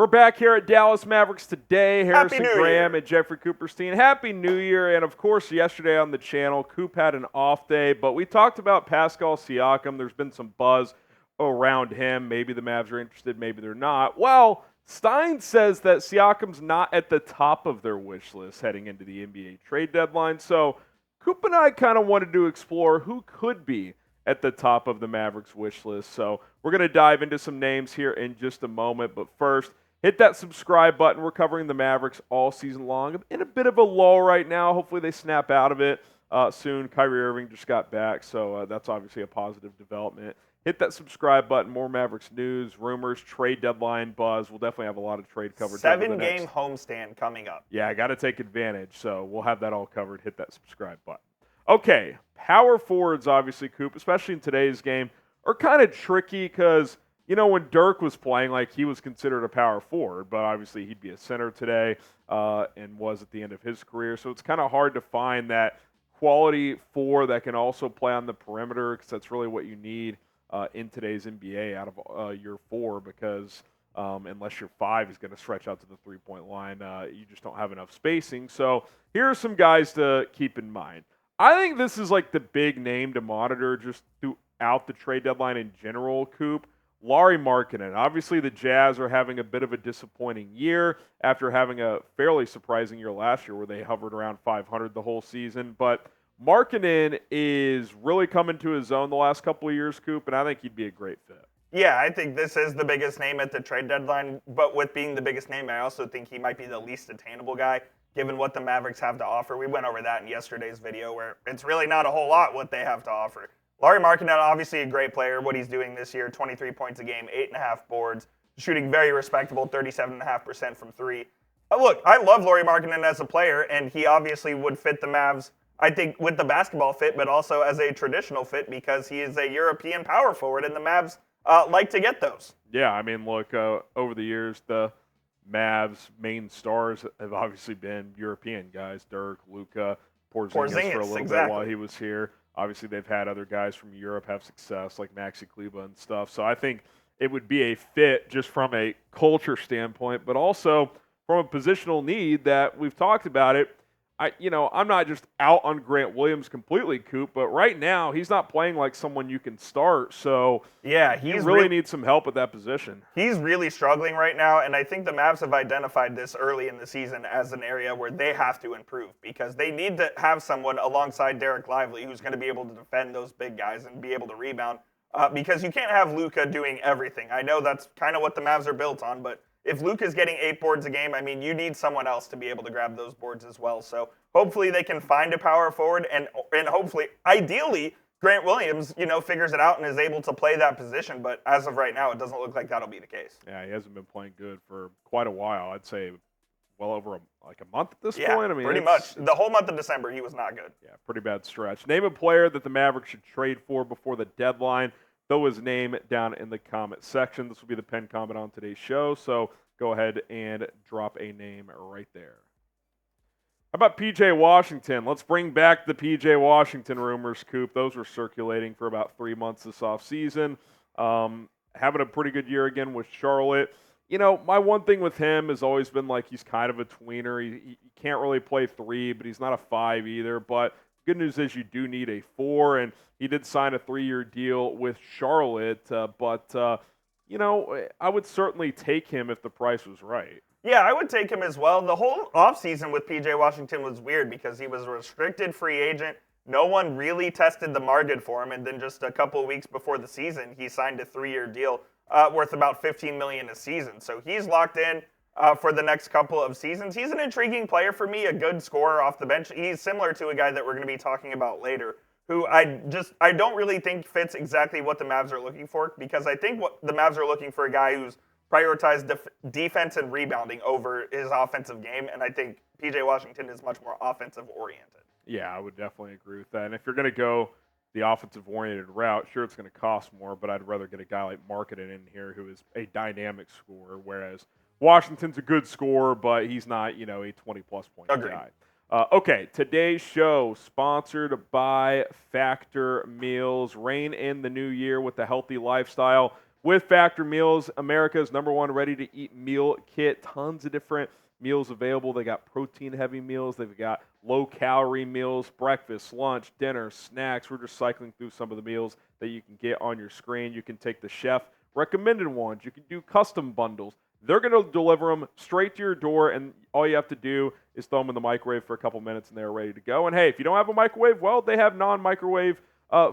We're back here at Dallas Mavericks today. Harrison Graham Year. and Jeffrey Cooperstein. Happy New Year. And, of course, yesterday on the channel, Coop had an off day. But we talked about Pascal Siakam. There's been some buzz around him. Maybe the Mavs are interested. Maybe they're not. Well, Stein says that Siakam's not at the top of their wish list heading into the NBA trade deadline. So Coop and I kind of wanted to explore who could be at the top of the Mavericks wish list. So we're going to dive into some names here in just a moment. But first, hit that subscribe button. We're covering the Mavericks all season long. In a bit of a lull right now. Hopefully they snap out of it soon. Kyrie Irving just got back, so that's obviously a positive development. Hit that subscribe button. More Mavericks news, rumors, trade deadline buzz. We'll definitely have a lot of trade coverage. 7-game homestand coming up. Yeah, I got to take advantage, so we'll have that all covered. Hit that subscribe button. Okay, power forwards, obviously, Coop, especially in today's game, are kind of tricky because – you know, when Dirk was playing, like, he was considered a power forward, but obviously he'd be a center today and was at the end of his career. So it's kind of hard to find that quality four that can also play on the perimeter because that's really what you need in today's NBA out of your four because unless your five is going to stretch out to the three-point line, you just don't have enough spacing. So here are some guys to keep in mind. I think this is like the big name to monitor just throughout the trade deadline in general, Coop. Lauri Markkanen. Obviously, the Jazz are having a bit of a disappointing year after having a fairly surprising year last year where they hovered around 500 the whole season. But Markkanen is really coming to his own the last couple of years, Coop, and I think he'd be a great fit. Yeah, I think this is the biggest name at the trade deadline, but with being the biggest name, I also think he might be the least attainable guy, given what the Mavericks have to offer. We went over that in yesterday's video where it's really not a whole lot what they have to offer. Lauri Markkanen, obviously a great player. What he's doing this year, 23 points a game, 8.5 boards, shooting very respectable, 37.5% from three. Look, I love Lauri Markkanen as a player, and he obviously would fit the Mavs, I think, with the basketball fit, but also as a traditional fit because he is a European power forward, and the Mavs like to get those. Yeah, I mean, look, over the years, the Mavs' main stars have obviously been European guys, Dirk, Luka, Porzingis for a little bit while he was here. Obviously, they've had other guys from Europe have success, like Maxi Kleber and stuff. So I think it would be a fit just from a culture standpoint, but also from a positional need that we've talked about it. I'm not just out on Grant Williams completely, Coop, but right now he's not playing like someone you can start. So yeah, he really needs some help at that position. He's really struggling right now, and I think the Mavs have identified this early in the season as an area where they have to improve because they need to have someone alongside Derek Lively who's going to be able to defend those big guys and be able to rebound because you can't have Luka doing everything. I know that's kind of what the Mavs are built on, but if Luka's getting 8 boards a game, I mean, you need someone else to be able to grab those boards as well. So hopefully they can find a power forward, and hopefully, ideally, Grant Williams, figures it out and is able to play that position. But as of right now, it doesn't look like that'll be the case. Yeah, he hasn't been playing good for quite a while. I'd say well over a month at this point. I mean, pretty much. The whole month of December, he was not good. Yeah, pretty bad stretch. Name a player that the Mavericks should trade for before the deadline. Throw his name down in the comment section. This will be the pinned comment on today's show, so go ahead and drop a name right there. How about P.J. Washington? Let's bring back the P.J. Washington rumors, Coop. Those were circulating for about 3 months this offseason. Having a pretty good year again with Charlotte. My one thing with him has always been like he's kind of a tweener. He can't really play three, but he's not a five either. But good news is you do need a four, and he did sign a 3-year deal with Charlotte. I would certainly take him if the price was right. Yeah, I would take him as well. The whole offseason with P.J. Washington was weird because he was a restricted free agent. No one really tested the market for him, and then just a couple of weeks before the season, he signed a 3-year deal worth about $15 million a season. So he's locked in for the next couple of seasons. He's an intriguing player for me, a good scorer off the bench. He's similar to a guy that we're going to be talking about later, who I don't really think fits exactly what the Mavs are looking for, because I think what the Mavs are looking for a guy who's prioritized defense and rebounding over his offensive game, and I think P.J. Washington is much more offensive-oriented. Yeah, I would definitely agree with that. And if you're going to go the offensive-oriented route, sure, it's going to cost more, but I'd rather get a guy like Markkanen in here who is a dynamic scorer, whereas Washington's a good scorer, but he's not, a 20-plus point guy. Okay, today's show sponsored by Factor Meals. Rein in the new year with a healthy lifestyle with Factor Meals, America's #1 ready-to-eat meal kit. Tons of different meals available. They got protein-heavy meals. They've got low-calorie meals, breakfast, lunch, dinner, snacks. We're just cycling through some of the meals that you can get on your screen. You can take the chef-recommended ones. You can do custom bundles. They're going to deliver them straight to your door, and all you have to do is throw them in the microwave for a couple minutes, and they're ready to go. And hey, if you don't have a microwave, well, they have non-microwave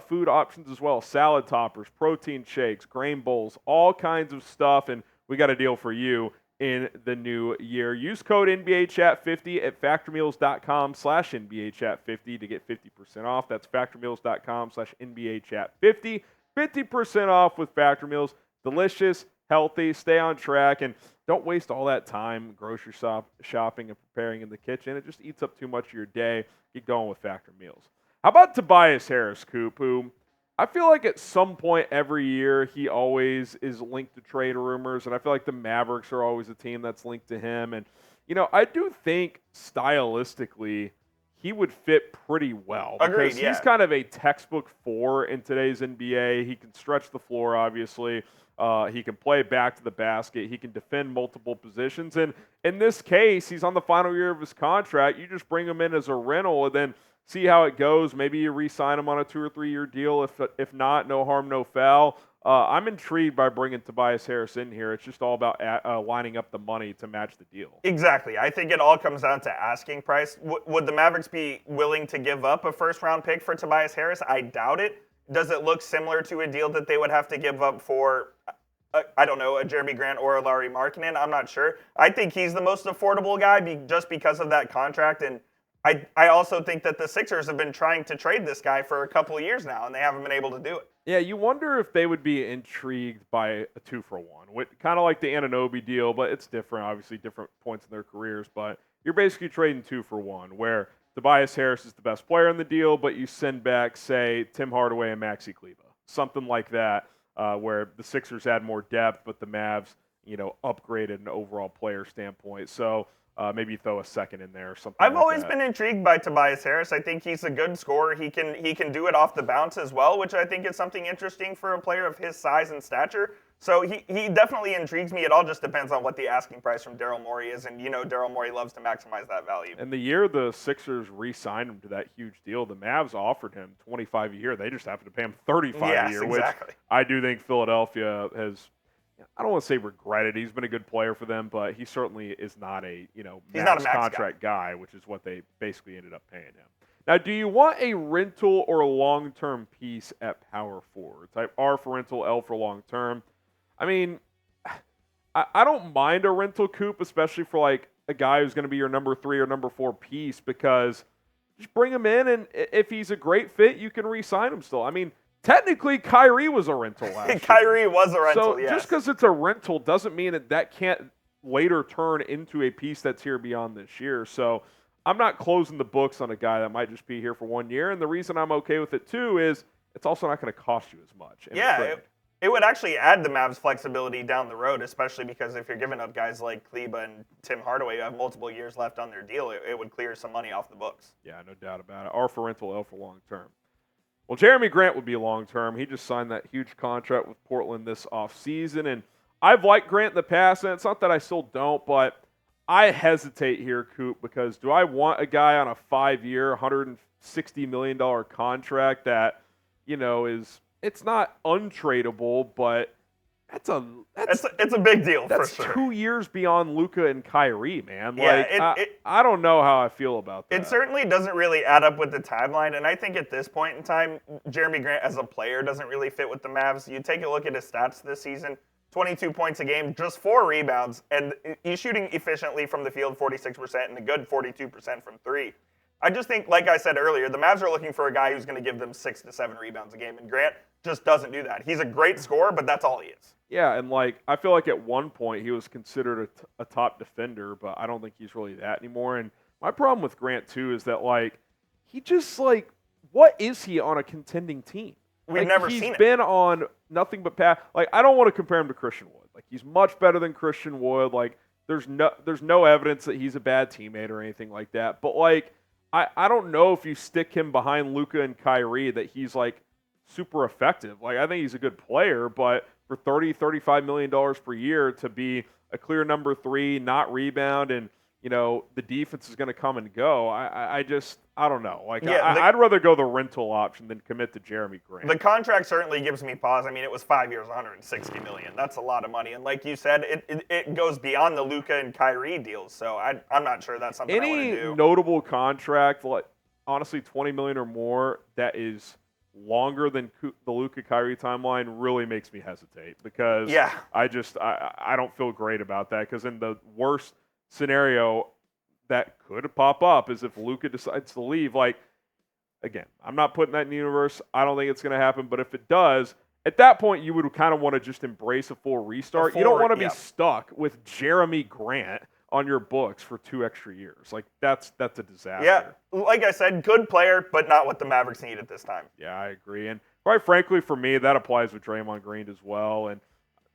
food options as well. Salad toppers, protein shakes, grain bowls, all kinds of stuff, and we got a deal for you in the new year. Use code NBAChat50 at factormeals.com/NBAChat50 to get 50% off. That's factormeals.com/NBAChat50. 50% off with Factor Meals. Delicious, healthy, stay on track, and don't waste all that time grocery shopping and preparing in the kitchen. It just eats up too much of your day. Get going with Factor Meals. How about Tobias Harris, Coop, who I feel like at some point every year he always is linked to trade rumors, and I feel like the Mavericks are always a team that's linked to him. And, I do think stylistically he would fit pretty well. Agreed, because yeah. He's kind of a textbook 4 in today's NBA. He can stretch the floor, obviously. He can play back to the basket. He can defend multiple positions. And in this case, he's on the final year of his contract. You just bring him in as a rental and then see how it goes. Maybe you re-sign him on a 2 or 3 year deal. If not, no harm, no foul. I'm intrigued by bringing Tobias Harris in here. It's just all about lining up the money to match the deal. Exactly. I think it all comes down to asking price. Would the Mavericks be willing to give up a first-round pick for Tobias Harris? I doubt it. Does it look similar to a deal that they would have to give up for, I don't know, a Jerami Grant or a Lauri Markkanen? I'm not sure. I think he's the most affordable guy just because of that contract. And I also think that the Sixers have been trying to trade this guy for a couple of years now, and they haven't been able to do it. Yeah, you wonder if they would be intrigued by a 2-for-1, kind of like the Anunoby deal, but it's different, obviously different points in their careers. But you're basically trading 2-for-1, where Tobias Harris is the best player in the deal, but you send back, say, Tim Hardaway and Maxi Kleber, something like that, where the Sixers had more depth, but the Mavs, upgraded an overall player standpoint. So maybe throw a second in there or something. I've always been intrigued by Tobias Harris. I think he's a good scorer. He can do it off the bounce as well, which I think is something interesting for a player of his size and stature. So he definitely intrigues me. It all just depends on what the asking price from Daryl Morey is, and Daryl Morey loves to maximize that value. And the year the Sixers re-signed him to that huge deal, the Mavs offered him $25 a year. They just happened to pay him $35 a year, exactly. Which I do think Philadelphia has. I don't want to say regretted. He's been a good player for them, but he certainly is not a max contract guy, which is what they basically ended up paying him. Now, do you want a rental or a long-term piece at power forward? Type R for rental, L for long-term. I mean, I don't mind a rental, Coop, especially for like a guy who's going to be your number 3 or number 4 piece, because just bring him in, and if he's a great fit, you can re-sign him still. I mean, technically, Kyrie was a rental last year. Kyrie was a rental, so yes. Just because it's a rental doesn't mean that can't later turn into a piece that's here beyond this year. So I'm not closing the books on a guy that might just be here for 1 year. And the reason I'm okay with it, too, is it's also not going to cost you as much. Yeah, it would actually add the Mavs flexibility down the road, especially because if you're giving up guys like Kleber and Tim Hardaway who have multiple years left on their deal, it would clear some money off the books. Yeah, no doubt about it. R for rental, L for long-term. Well, Jerami Grant would be long-term. He just signed that huge contract with Portland this offseason, and I've liked Grant in the past, and it's not that I still don't, but I hesitate here, Coop, because do I want a guy on a 5-year, $160 million contract that, it's not untradeable, but it's a big deal for sure. That's 2 years beyond Luka and Kyrie, man. Yeah, I don't know how I feel about that. It certainly doesn't really add up with the timeline, and I think at this point in time, Jerami Grant as a player doesn't really fit with the Mavs. You take a look at his stats this season, 22 points a game, just 4 rebounds, and he's shooting efficiently from the field, 46%, and a good 42% from 3. I just think, like I said earlier, the Mavs are looking for a guy who's going to give them 6 to 7 rebounds a game, and Grant just doesn't do that. He's a great scorer, but that's all he is. Yeah, and I feel like at one point he was considered a top defender, but I don't think he's really that anymore. And my problem with Grant, too, is that, he just, what is he on a contending team? We've never seen it. He's been on nothing but pass. I don't want to compare him to Christian Wood. He's much better than Christian Wood. There's no evidence that he's a bad teammate or anything like that. But, I don't know if you stick him behind Luka and Kyrie that he's, super effective. I think he's a good player, but for $30-35 million per year to be a clear number 3, not rebound, and the defense is going to come and go. I don't know. I'd rather go the rental option than commit to Jerami Grant. The contract certainly gives me pause. I mean, it was 5 years, $160 million. That's a lot of money. And like you said, it goes beyond the Luka and Kyrie deals. So I'm not sure that's something I want to do. Any notable contract, honestly, $20 million or more, that is longer than the Luka Kyrie timeline really makes me hesitate because I don't feel great about that because in the worst scenario that could pop up is if Luka decides to leave. Again, I'm not putting that in the universe. I don't think it's going to happen, but if it does, at that point you would kind of want to just embrace a full restart. You don't want to be stuck with Jerami Grant on your books for 2 extra years. That's a disaster. Yeah, like I said, good player, but not what the Mavericks need at this time. Yeah, I agree. And quite frankly, for me, that applies with Draymond Green as well. And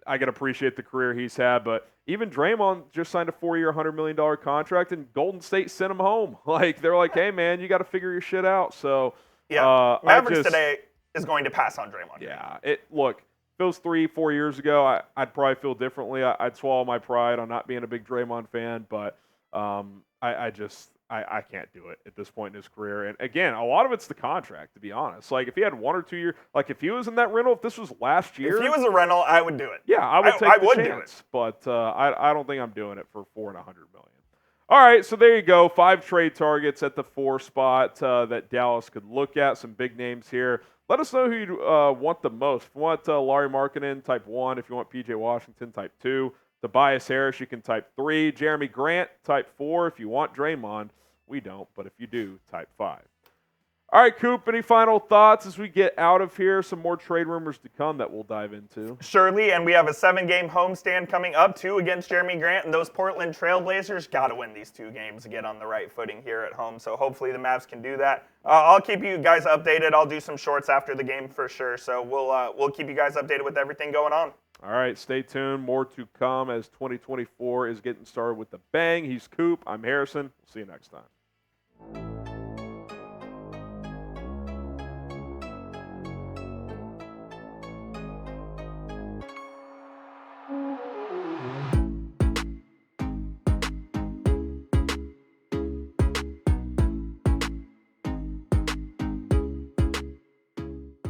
I can appreciate the career he's had, but even Draymond just signed a 4-year, $100 million contract, and Golden State sent him home. They're like, hey, man, you got to figure your shit out. So, Mavericks today is going to pass on Draymond. Yeah, look, if it was 3-4 years ago, I'd probably feel differently. I'd swallow my pride on not being a big Draymond fan, but I can't do it at this point in his career. And again, a lot of it's the contract, to be honest. If he had 1 or 2 years, if he was in that rental, if this was last year. If he was a rental, I would do it. Yeah, I would take the chance. But I don't think I'm doing it for $400 million. All right, so there you go. 5 trade targets at the 4 spot that Dallas could look at. Some big names here. Let us know who you want the most. If you want Lauri Markkanen, type 1. If you want P.J. Washington, type 2. Tobias Harris, you can type 3. Jerami Grant, type 4. If you want Draymond, we don't, but if you do, type 5. All right, Coop, any final thoughts as we get out of here? Some more trade rumors to come that we'll dive into. Surely, and we have a 7-game homestand coming up, 2 against Jerami Grant, and those Portland Trailblazers got to win these 2 games to get on the right footing here at home, so hopefully the Mavs can do that. I'll keep you guys updated. I'll do some shorts after the game for sure, so we'll keep you guys updated with everything going on. All right, stay tuned. More to come as 2024 is getting started with the bang. He's Coop. I'm Harrison. We'll see you next time.